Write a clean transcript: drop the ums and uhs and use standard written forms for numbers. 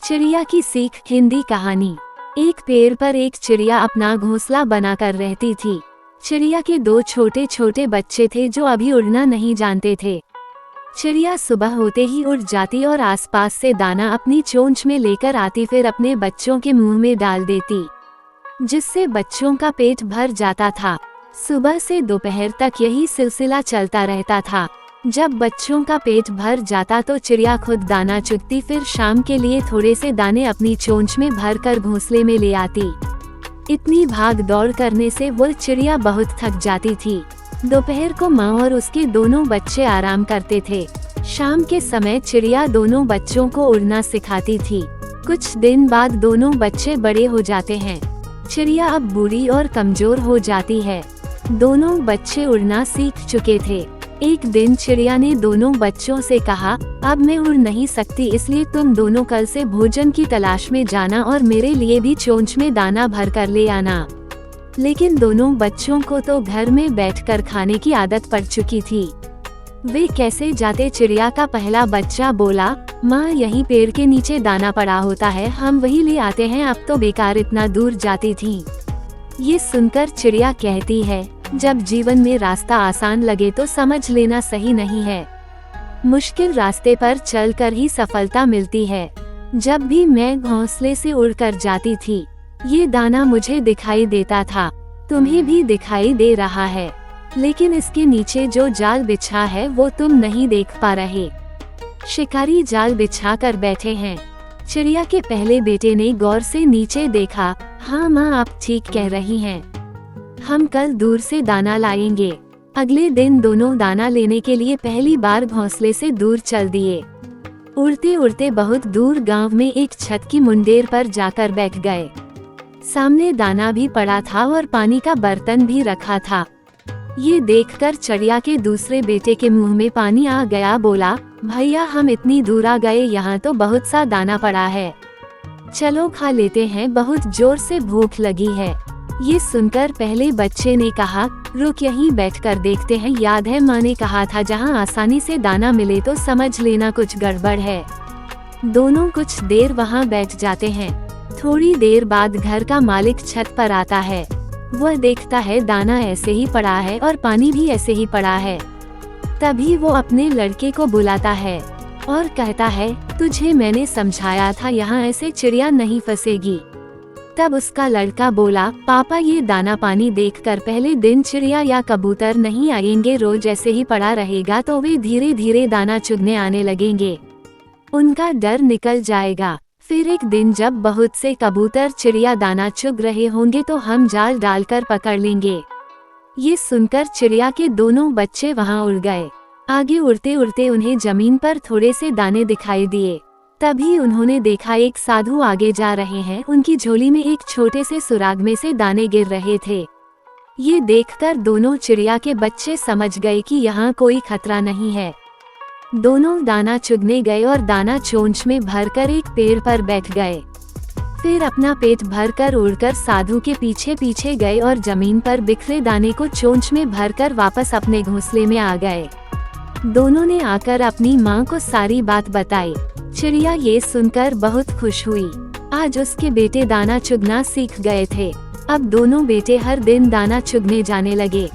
चिड़िया की सीख। हिंदी कहानी। एक पेड़ पर एक चिड़िया अपना घोंसला बनाकर रहती थी। चिड़िया के दो छोटे छोटे बच्चे थे जो अभी उड़ना नहीं जानते थे। चिड़िया सुबह होते ही उड़ जाती और आसपास से दाना अपनी चोंच में लेकर आती, फिर अपने बच्चों के मुंह में डाल देती, जिससे बच्चों का पेट भर जाता था। सुबह से दोपहर तक यही सिलसिला चलता रहता था। जब बच्चों का पेट भर जाता तो चिड़िया खुद दाना चुगती, फिर शाम के लिए थोड़े से दाने अपनी चोंच में भरकर घोंसले में ले आती। इतनी भाग दौड़ करने से वो चिड़िया बहुत थक जाती थी। दोपहर को माँ और उसके दोनों बच्चे आराम करते थे। शाम के समय चिड़िया दोनों बच्चों को उड़ना सिखाती थी। कुछ दिन बाद दोनों बच्चे बड़े हो जाते हैं। चिड़िया अब बूढ़ी और कमजोर हो जाती है। दोनों बच्चे उड़ना सीख चुके थे। एक दिन चिड़िया ने दोनों बच्चों से कहा, अब मैं उड़ नहीं सकती, इसलिए तुम दोनों कल से भोजन की तलाश में जाना और मेरे लिए भी चोंच में दाना भर कर ले आना। लेकिन दोनों बच्चों को तो घर में बैठकर खाने की आदत पड़ चुकी थी। वे कैसे जाते? चिड़िया का पहला बच्चा बोला, माँ यहीं पेड़ के नीचे दाना पड़ा होता है, हम वही ले आते हैं, अब तो बेकार इतना दूर जाती थी। ये सुनकर चिड़िया कहती है, जब जीवन में रास्ता आसान लगे तो समझ लेना सही नहीं है। मुश्किल रास्ते पर चलकर ही सफलता मिलती है। जब भी मैं घोंसले से उड़कर जाती थी, ये दाना मुझे दिखाई देता था, तुम्हें भी दिखाई दे रहा है, लेकिन इसके नीचे जो जाल बिछा है वो तुम नहीं देख पा रहे। शिकारी जाल बिछा कर बैठे हैं। चिड़िया के पहले बेटे ने गौर से नीचे देखा। हाँ माँ, आप ठीक कह रही हैं, हम कल दूर से दाना लाएंगे। अगले दिन दोनों दाना लेने के लिए पहली बार घोंसले से दूर चल दिए। उड़ते उड़ते बहुत दूर गांव में एक छत की मुंडेर पर जाकर बैठ गए। सामने दाना भी पड़ा था और पानी का बर्तन भी रखा था। ये देखकर चिड़िया के दूसरे बेटे के मुंह में पानी आ गया। बोला, भैया हम इतनी दूर आ गए, यहाँ तो बहुत सा दाना पड़ा है, चलो खा लेते हैं, बहुत जोर से भूख लगी है। ये सुनकर पहले बच्चे ने कहा, रुक यहीं बैठकर देखते हैं, याद है माँ ने कहा था जहाँ आसानी से दाना मिले तो समझ लेना कुछ गड़बड़ है। दोनों कुछ देर वहाँ बैठ जाते हैं। थोड़ी देर बाद घर का मालिक छत पर आता है। वह देखता है दाना ऐसे ही पड़ा है और पानी भी ऐसे ही पड़ा है। तभी वो अपने लड़के को बुलाता है और कहता है, तुझे मैंने समझाया था यहाँ ऐसे चिड़िया नहीं फंसेगी। तब उसका लड़का बोला, पापा ये दाना पानी देखकर पहले दिन चिड़िया या कबूतर नहीं आएंगे, रोज ऐसे ही पड़ा रहेगा तो वे धीरे धीरे दाना चुगने आने लगेंगे, उनका डर निकल जाएगा। फिर एक दिन जब बहुत से कबूतर चिड़िया दाना चुग रहे होंगे तो हम जाल डालकर पकड़ लेंगे। ये सुनकर चिड़िया के दोनों बच्चे वहाँ उड़ गए। आगे उड़ते उड़ते उन्हें जमीन पर थोड़े से दाने दिखाई दिए। तभी उन्होंने देखा एक साधु आगे जा रहे हैं, उनकी झोली में एक छोटे से सुराग में से दाने गिर रहे थे। ये देखकर दोनों चिड़िया के बच्चे समझ गए कि यहाँ कोई खतरा नहीं है। दोनों दाना चुगने गए और दाना चोंच में भरकर एक पेड़ पर बैठ गए। फिर अपना पेट भरकर उड़कर साधु के पीछे पीछे गए और जमीन पर बिखरे दाने को चोंच में भरकर वापस अपने घोंसले में आ गए। दोनों ने आकर अपनी माँ को सारी बात बताई। चिड़िया ये सुनकर बहुत खुश हुई। आज उसके बेटे दाना चुगना सीख गए थे। अब दोनों बेटे हर दिन दाना चुगने जाने लगे।